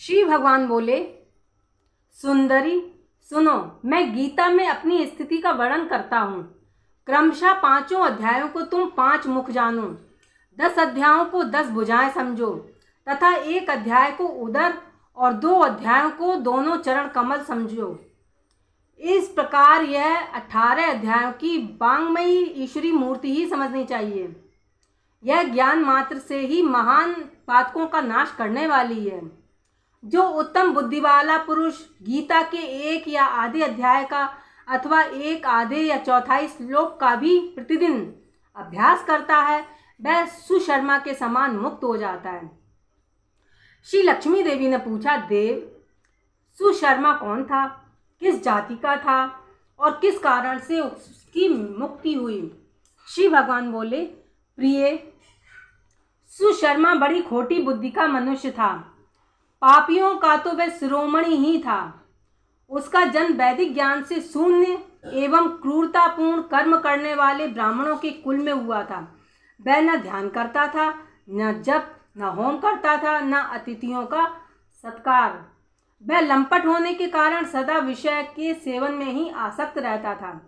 श्री भगवान बोले, सुंदरी सुनो, मैं गीता में अपनी स्थिति का वर्णन करता हूँ। क्रमशः 5 अध्यायों को तुम 5 मुख जानो, 10 अध्यायों को 10 भुजाएं समझो तथा 1 अध्याय को उदर और 2 अध्यायों को दोनों चरण कमल समझो। इस प्रकार यह 18 अध्यायों की वांग्मयी ईश्वरी मूर्ति ही समझनी चाहिए। यह ज्ञान मात्र से ही महान पातकों का नाश करने वाली है। जो उत्तम बुद्धि वाला पुरुष गीता के 1 या आधे अध्याय का अथवा 1 आधे या चौथाई श्लोक का भी प्रतिदिन अभ्यास करता है, वह सुशर्मा के समान मुक्त हो जाता है। श्री लक्ष्मी देवी ने पूछा, देव, सुशर्मा कौन था, किस जाति का था और किस कारण से उसकी मुक्ति हुई? श्री भगवान बोले, प्रिय, सुशर्मा बड़ी खोटी बुद्धि का मनुष्य था। पापियों का तो वह शिरोमणि ही था। उसका जन्म वैदिक ज्ञान से शून्य एवं क्रूरतापूर्ण कर्म करने वाले ब्राह्मणों के कुल में हुआ था। वह न ध्यान करता था, न जप, न होम करता था, न अतिथियों का सत्कार। वह लंपट होने के कारण सदा विषय के सेवन में ही आसक्त रहता था।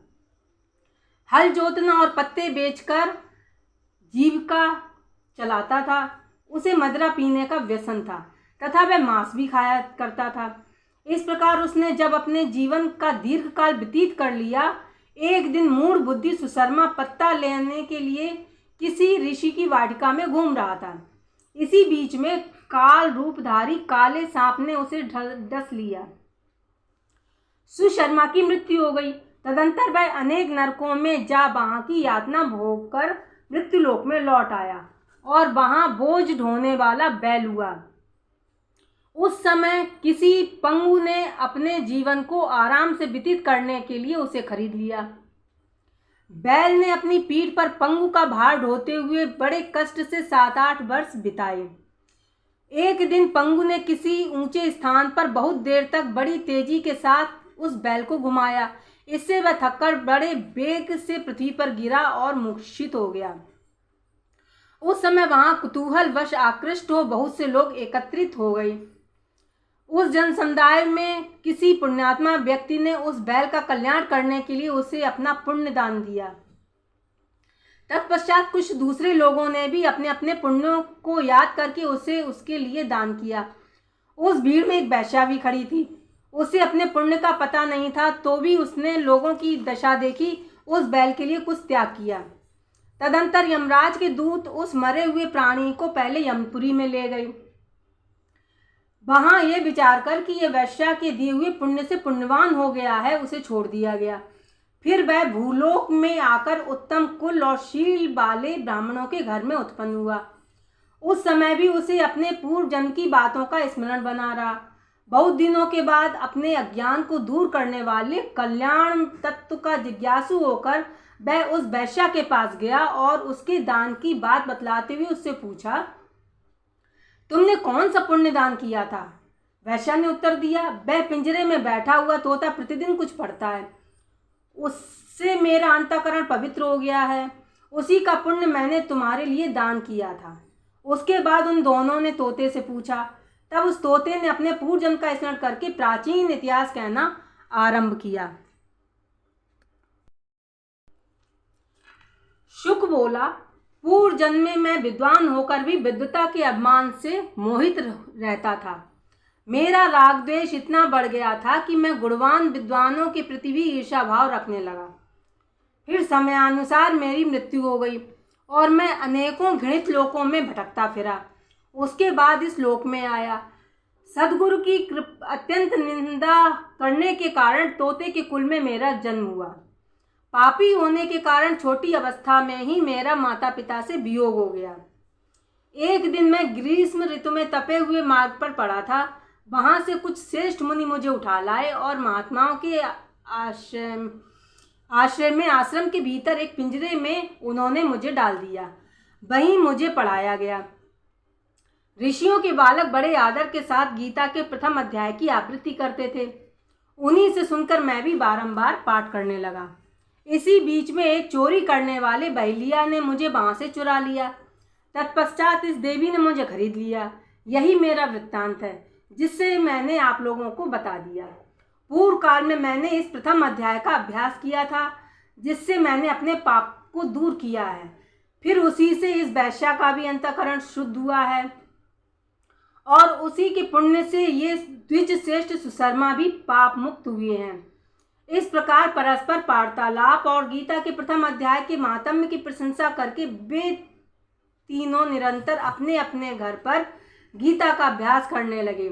हल जोतना और पत्ते बेचकर जीविका चलाता था। उसे मदिरा पीने का व्यसन था तथा वह मांस भी खाया करता था। इस प्रकार उसने जब अपने जीवन का दीर्घ काल व्यतीत कर लिया, एक दिन मूढ़ बुद्धि सुशर्मा पत्ता लेने के लिए किसी ऋषि की वाटिका में घूम रहा था। इसी बीच में काल रूपधारी काले सांप ने उसे डस लिया। सुशर्मा की मृत्यु हो गई। तदंतर वह अनेक नरकों में जा वहां की यातना भोग कर मृत्युलोक में लौट आया और वहां बोझ ढोने वाला बैल हुआ। उस समय किसी पंगु ने अपने जीवन को आराम से व्यतीत करने के लिए उसे खरीद लिया। बैल ने अपनी पीठ पर पंगु का भार ढोते हुए बड़े कष्ट से 7-8 वर्ष बिताए। एक दिन पंगु ने किसी ऊंचे स्थान पर बहुत देर तक बड़ी तेजी के साथ उस बैल को घुमाया। इससे वह थककर बड़े वेग से पृथ्वी पर गिरा और मूर्छित हो गया। उस समय वहां कुतूहलवश आकृष्ट हो बहुत से लोग एकत्रित हो गए। उस जन समुदाय में किसी पुण्यात्मा व्यक्ति ने उस बैल का कल्याण करने के लिए उसे अपना पुण्य दान दिया। तत्पश्चात कुछ दूसरे लोगों ने भी अपने अपने पुण्यों को याद करके उसे उसके लिए दान किया। उस भीड़ में एक वैश्या भी खड़ी थी। उसे अपने पुण्य का पता नहीं था, तो भी उसने लोगों की दशा देखी, उस बैल के लिए कुछ त्याग किया। तदंतर यमराज के दूत उस मरे हुए प्राणी को पहले यमपुरी में ले गए। वहां यह विचार कर कि यह वैश्या के दिए हुए पुण्य से पुण्यवान हो गया है, उसे छोड़ दिया गया। फिर वह भूलोक में आकर उत्तम कुल और शील वाले ब्राह्मणों के घर में उत्पन्न हुआ। उस समय भी उसे अपने पूर्व जन्म की बातों का स्मरण बना रहा। बहुत दिनों के बाद अपने अज्ञान को दूर करने वाले कल्याण तत्व का जिज्ञासु होकर वह उस वैश्या के पास गया और उसके दान की बात बतलाते हुए उससे पूछा, तुमने कौन सा पुण्य दान किया था? वैश्या ने उत्तर दिया, वह पिंजरे में बैठा हुआ तोता प्रतिदिन कुछ पढ़ता है, उससे मेरा अंतःकरण पवित्र हो गया है। उसी का पुण्य मैंने तुम्हारे लिए दान किया था। उसके बाद उन दोनों ने तोते से पूछा। तब उस तोते ने अपने पूर्व जन्म का स्मरण करके प्राचीन इतिहास कहना आरंभ किया। शुक बोला, पूर्व जन्म में मैं विद्वान होकर भी विद्वता के अभिमान से मोहित रहता था। मेरा राग द्वेष इतना बढ़ गया था कि मैं गुणवान विद्वानों के प्रति भी ईर्ष्या भाव रखने लगा। फिर समयानुसार मेरी मृत्यु हो गई और मैं अनेकों घृणित लोकों में भटकता फिरा। उसके बाद इस लोक में आया। सदगुरु की अत्यंत निंदा करने के कारण तोते के कुल में मेरा जन्म हुआ। पापी होने के कारण छोटी अवस्था में ही मेरा माता पिता से वियोग हो गया। एक दिन मैं ग्रीष्म ऋतु में तपे हुए मार्ग पर पड़ा था। वहां से कुछ श्रेष्ठ मुनि मुझे उठा लाए और महात्माओं के आश्रम के भीतर एक पिंजरे में उन्होंने मुझे डाल दिया। वहीं मुझे पढ़ाया गया। ऋषियों के बालक बड़े आदर के साथ गीता के प्रथम अध्याय की आवृत्ति करते थे। उन्हीं से सुनकर मैं भी बारंबार पाठ करने लगा। इसी बीच में एक चोरी करने वाले बहेलिया ने मुझे वहां से चुरा लिया। तत्पश्चात इस देवी ने मुझे खरीद लिया। यही मेरा वृत्तांत है। जिससे मैंने आप लोगों को बता दिया। पूर्व काल में मैंने इस प्रथम अध्याय का अभ्यास किया था, जिससे मैंने अपने पाप को दूर किया है। फिर उसी से इस वैश्या का भी अंतःकरण शुद्ध हुआ है और उसी के पुण्य से ये द्विज श्रेष्ठ सुशर्मा भी पाप मुक्त हुए हैं। इस प्रकार परस्पर वार्तालाप और गीता के प्रथम अध्याय के महात्म्य की प्रशंसा करके वे तीनों निरंतर अपने अपने घर पर गीता का अभ्यास करने लगे।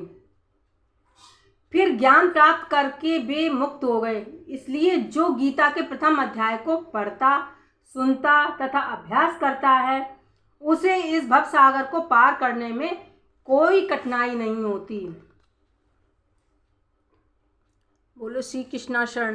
फिर ज्ञान प्राप्त करके वे मुक्त हो गए। इसलिए जो गीता के प्रथम अध्याय को पढ़ता, सुनता तथा अभ्यास करता है, उसे इस भवसागर को पार करने में कोई कठिनाई नहीं होती। बोलो श्री कृष्णा शरण।